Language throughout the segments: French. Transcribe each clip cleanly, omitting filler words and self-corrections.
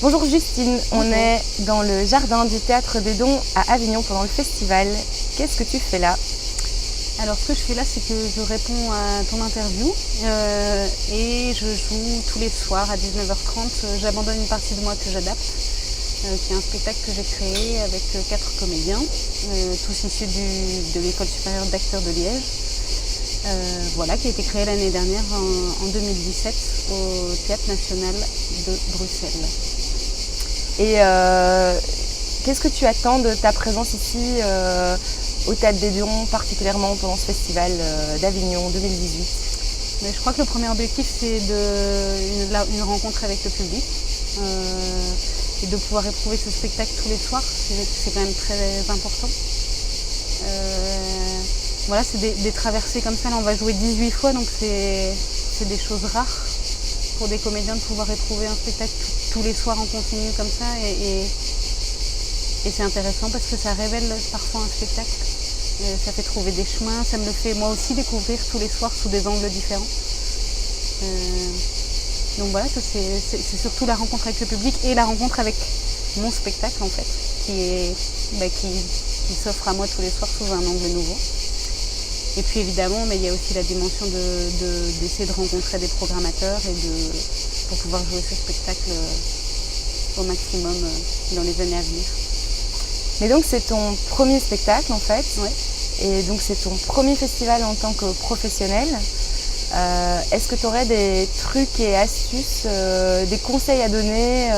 Bonjour Justine, on est dans le jardin du Théâtre des Dons à Avignon pendant le festival. Qu'est-ce que tu fais là? Alors ce que je fais là, c'est que je réponds à ton interview et je joue tous les soirs à 19h30. J'abandonne une partie de moi que j'adapte, qui est un spectacle que j'ai créé avec 4 comédiens, tous issus de l'École supérieure d'acteurs de Liège. Qui a été créé l'année dernière en 2017 au Théâtre national de Bruxelles. Et qu'est-ce que tu attends de ta présence ici au Théâtre des Dons, particulièrement pendant ce festival d'Avignon 2018? Mais je crois que le premier objectif, c'est une rencontre avec le public et de pouvoir éprouver ce spectacle tous les soirs. C'est quand même très important. C'est des traversées comme ça. Là, on va jouer 18 fois, donc c'est des choses rares pour des comédiens de pouvoir éprouver un spectacle tous les soirs en continu comme ça. Et c'est intéressant parce que ça révèle parfois un spectacle. Ça fait trouver des chemins, ça me le fait moi aussi découvrir tous les soirs sous des angles différents. C'est surtout la rencontre avec le public et la rencontre avec mon spectacle en fait, qui s'offre à moi tous les soirs sous un angle nouveau. Et puis évidemment, il y a aussi la dimension d'essayer de rencontrer des programmateurs pour pouvoir jouer ce spectacle au maximum dans les années à venir. Mais donc c'est ton premier spectacle en fait, ouais. Et donc c'est ton premier festival en tant que professionnel. Est-ce que tu aurais des trucs et astuces, des conseils à donner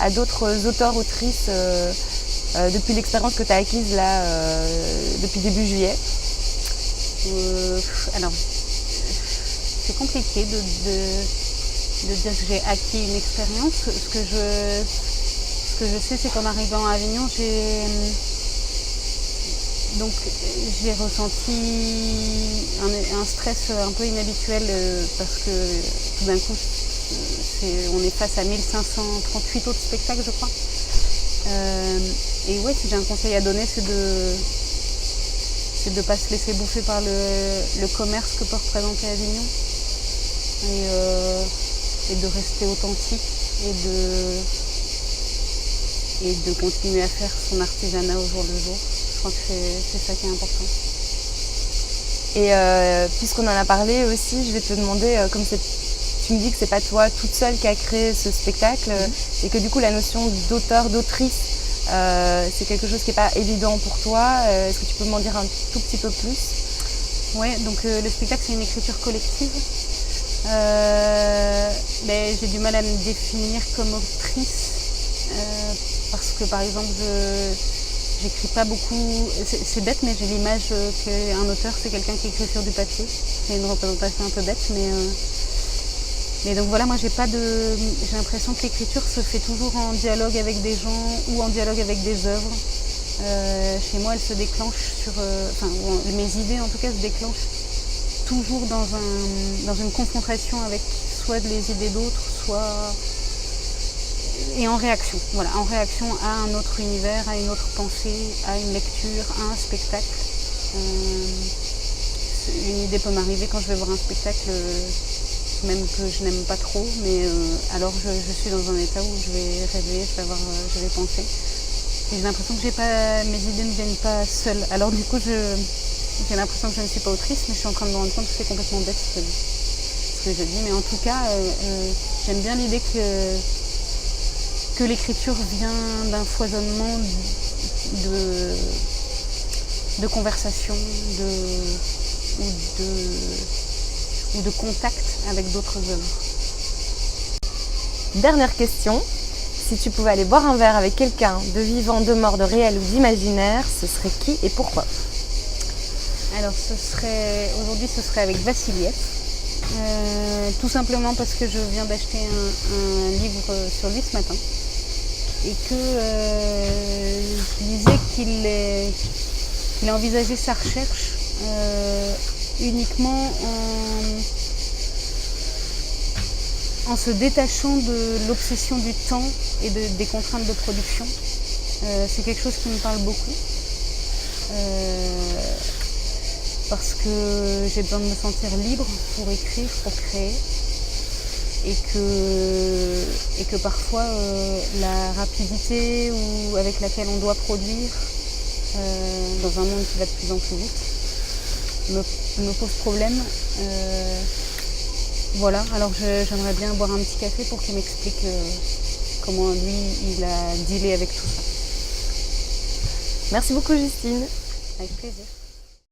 à d'autres auteurs, autrices depuis l'expérience que tu as acquise là depuis début juillet? Alors, c'est compliqué de dire que j'ai acquis une expérience. Ce que je sais, c'est qu'en arrivant à Avignon, j'ai ressenti un stress un peu inhabituel parce que tout d'un coup, on est face à 1538 autres spectacles, je crois. Si j'ai un conseil à donner, c'est de ne pas se laisser bouffer par le commerce que peut représenter Avignon et de rester authentique et de continuer à faire son artisanat au jour le jour. Je crois que c'est ça qui est important. Et puisqu'on en a parlé aussi, je vais te demander, tu me dis que c'est pas toi toute seule qui a créé ce spectacle et que du coup la notion d'auteur, d'autrice, c'est quelque chose qui n'est pas évident pour toi. Est-ce que tu peux m'en dire un tout petit peu plus? Oui, donc le spectacle c'est une écriture collective. J'ai du mal à me définir comme autrice parce que par exemple j'écris pas beaucoup. C'est bête, mais j'ai l'image qu'un auteur c'est quelqu'un qui écrit sur du papier. C'est une représentation un peu bête, mais donc voilà, moi j'ai l'impression que l'écriture se fait toujours en dialogue avec des gens ou en dialogue avec des œuvres. Chez moi, elle se déclenche mes idées en tout cas se déclenchent toujours dans une confrontation avec soit les idées d'autres, et en réaction. Voilà, en réaction à un autre univers, à une autre pensée, à une lecture, à un spectacle. Une idée peut m'arriver quand je vais voir un spectacle. Même que je n'aime pas trop, mais alors je suis dans un état où je vais rêver, je vais penser. Et j'ai l'impression que mes idées ne viennent pas seules. Alors du coup, j'ai l'impression que je ne suis pas autrice, mais je suis en train de me rendre compte que c'est complètement bête ce que je dis. Mais en tout cas, j'aime bien l'idée que l'écriture vient d'un foisonnement de conversation, ou de contact avec d'autres œuvres. Dernière question, si tu pouvais aller boire un verre avec quelqu'un de vivant, de mort, de réel ou d'imaginaire, ce serait qui et pourquoi? Alors aujourd'hui ce serait avec Vassiliev, tout simplement parce que je viens d'acheter un livre sur lui ce matin et que je lisais qu'il a envisagé sa recherche uniquement en se détachant de l'obsession du temps et des contraintes de production. C'est quelque chose qui me parle beaucoup parce que j'ai besoin de me sentir libre pour écrire, pour créer. et que parfois la rapidité avec laquelle on doit produire dans un monde qui va de plus en plus vite me pose problème. Voilà, alors j'aimerais bien boire un petit café pour qu'il m'explique comment lui il a dealé avec tout ça. Merci beaucoup Justine. Avec plaisir.